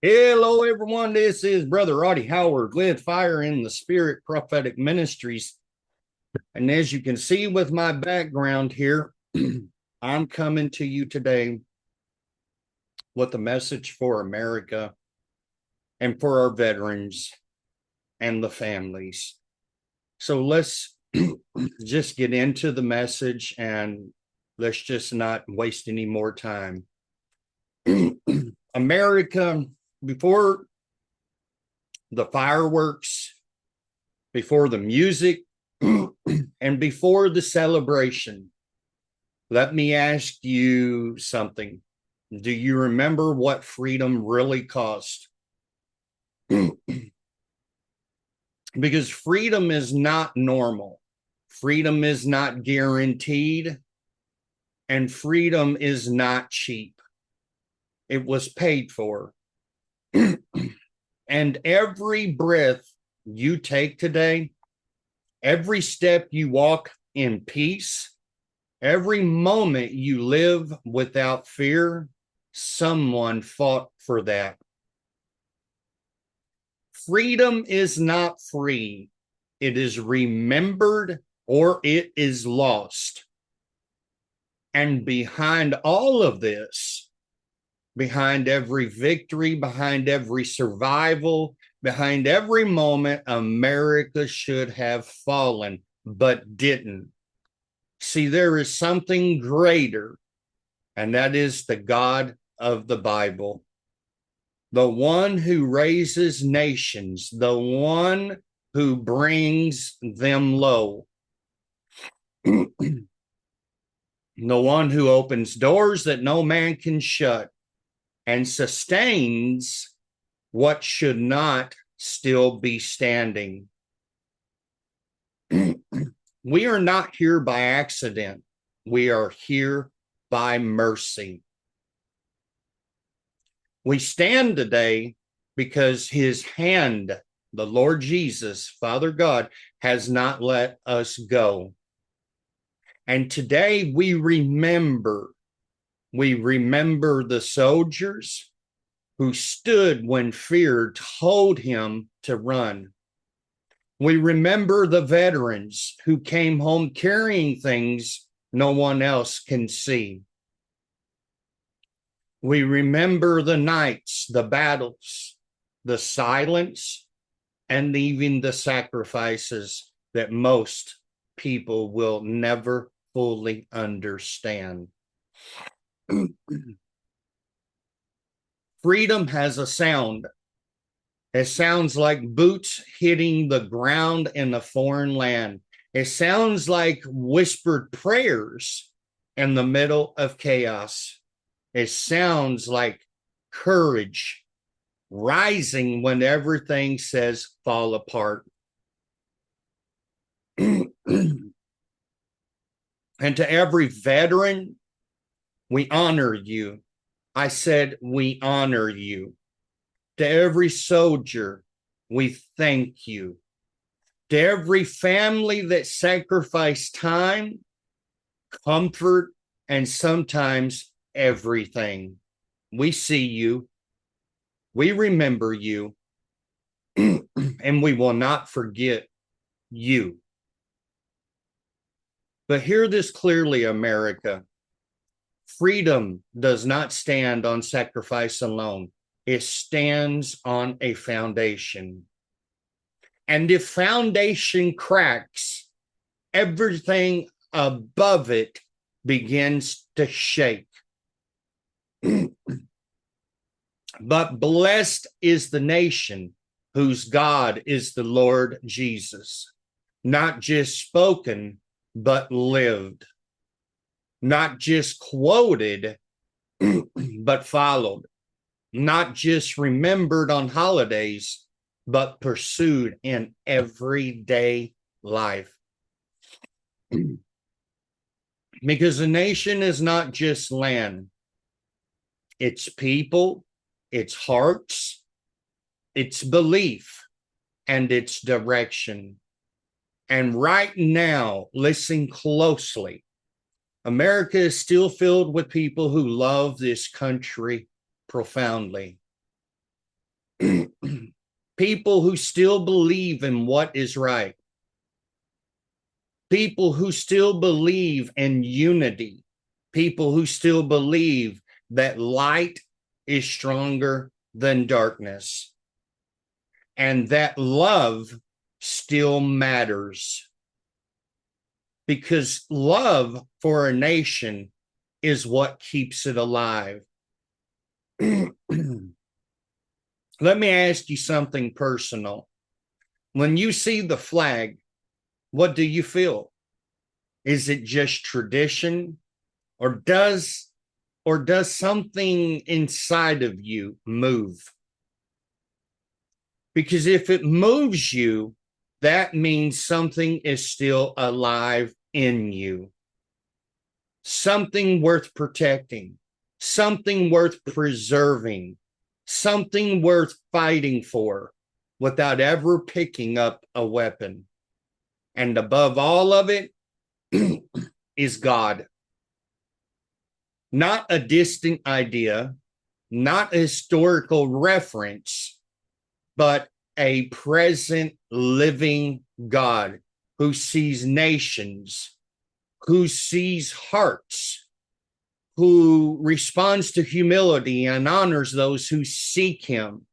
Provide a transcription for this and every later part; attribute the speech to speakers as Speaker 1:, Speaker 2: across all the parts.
Speaker 1: Hello, everyone. This is Brother Auty Howard with Fire in the Spirit Prophetic Ministries. And as you can see with my background here, I'm coming to you today with a message for America and for our veterans and the families. So let's just get into the message and let's just not waste any more time. America, before the fireworks, before the music, and before the celebration, let me ask you something. Do you remember what freedom really cost? Because freedom is not normal. Freedom is not guaranteed. And freedom is not cheap. It was paid for. And every breath you take today, every step you walk in peace, every moment you live without fear, someone fought for that. Freedom is not free. It is remembered or it is lost. And behind all of this, behind every victory, behind every survival, behind every moment, America should have fallen, but didn't. See, there is something greater, and that is the God of the Bible, the one who raises nations, the one who brings them low, the one who opens doors that no man can shut and sustains what should not still be standing. We are not here by accident. We are here by mercy. We stand today because his hand, the Lord Jesus, Father God, has not let us go. And today we remember the soldiers who stood when fear told him to run. We remember the veterans who came home carrying things no one else can see. We remember the nights, the battles, the silence, and even the sacrifices that most people will never fully understand. Freedom has a sound. It sounds like boots hitting the ground in a foreign land. It sounds like whispered prayers in the middle of chaos. It sounds like courage rising when everything says fall apart. And to every veteran, we honor you. I said, we honor you. To every soldier, we thank you. To every family that sacrificed time, comfort, and sometimes everything, we see you, we remember you, and we will not forget you. But hear this clearly, America. Freedom does not stand on sacrifice alone. It stands on a foundation. And if foundation cracks, everything above it begins to shake. But blessed is the nation whose God is the Lord Jesus, not just spoken, but lived, not just quoted, but followed, not just remembered on holidays, but pursued in everyday life. Because a nation is not just land, it's people, it's hearts, it's belief, and its direction. And right now, listen closely. America is still filled with people who love this country profoundly. People who still believe in what is right. People who still believe in unity. People who still believe that light is stronger than darkness. And that love still matters. Because love for a nation is what keeps it alive. Let me ask you something personal. When you see the flag, what do you feel? Is it just tradition, or does something inside of you move? Because if it moves you, that means something is still alive in you. Something worth protecting, something worth preserving, something worth fighting for without ever picking up a weapon. And above all of it is God. Not a distant idea, not a historical reference, but a present living God who sees nations, who sees hearts, who responds to humility and honors those who seek him.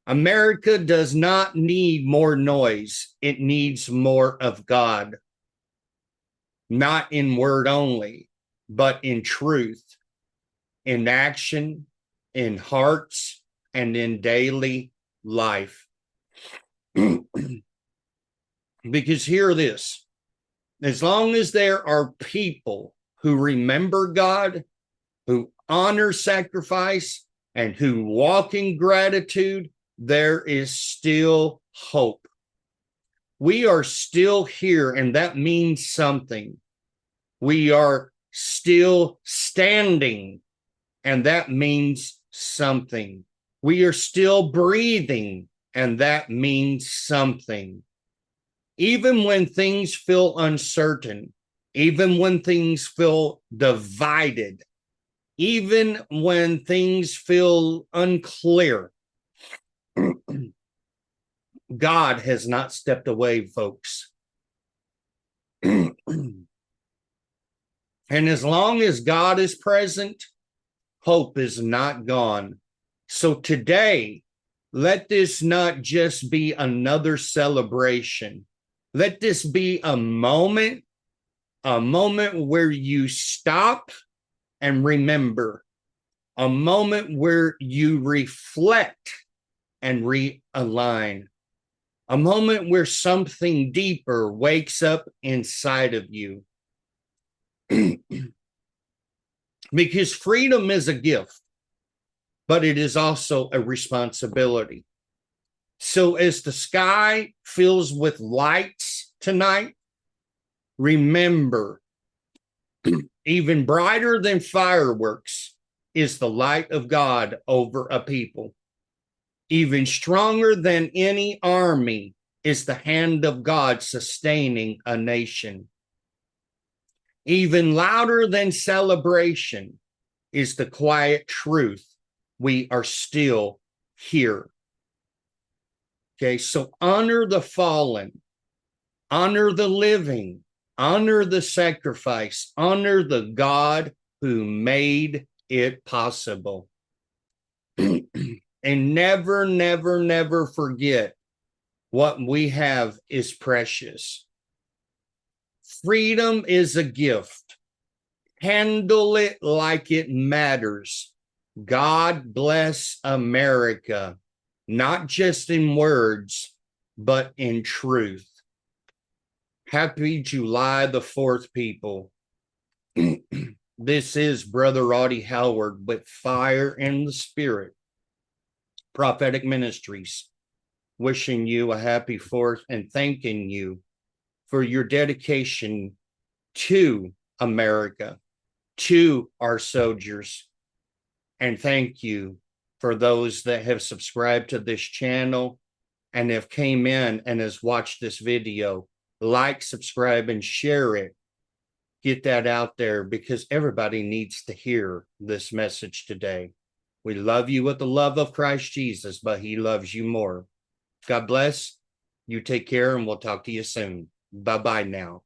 Speaker 1: America does not need more noise. It needs more of God. Not in word only, but in truth, in action, in hearts, and in daily life. Because hear this, as long as there are people who remember God, who honor sacrifice, and who walk in gratitude, there is still hope. We are still here, and that means something. We are still standing, and that means something. We are still breathing, and that means something. Even when things feel uncertain, even when things feel divided, even when things feel unclear, God has not stepped away, folks. And as long as God is present, hope is not gone. So today, let this not just be another celebration. Let this be a moment where you stop and remember, a moment where you reflect and realign, a moment where something deeper wakes up inside of you. Because freedom is a gift, but it is also a responsibility. So as the sky fills with lights tonight, remember, even brighter than fireworks is the light of God over a people. Even stronger than any army is the hand of God sustaining a nation. Even louder than celebration is the quiet truth. We are still here. Okay, so honor the fallen, honor the living, honor the sacrifice, honor the God who made it possible. And never, never, never forget what we have is precious. Freedom is a gift. Handle it like it matters. God bless America, not just in words, but in truth. Happy July the 4th, people. This is Brother Auty Howard with Fire in the Spirit, Prophetic Ministries, wishing you a happy 4th and thanking you for your dedication to America, to our soldiers. And thank you for those that have subscribed to this channel and have came in and has watched this video. Like, subscribe, and share it. Get that out there because everybody needs to hear this message today. We love you with the love of Christ Jesus, but he loves you more. God bless. You take care, and we'll talk to you soon. Bye bye now.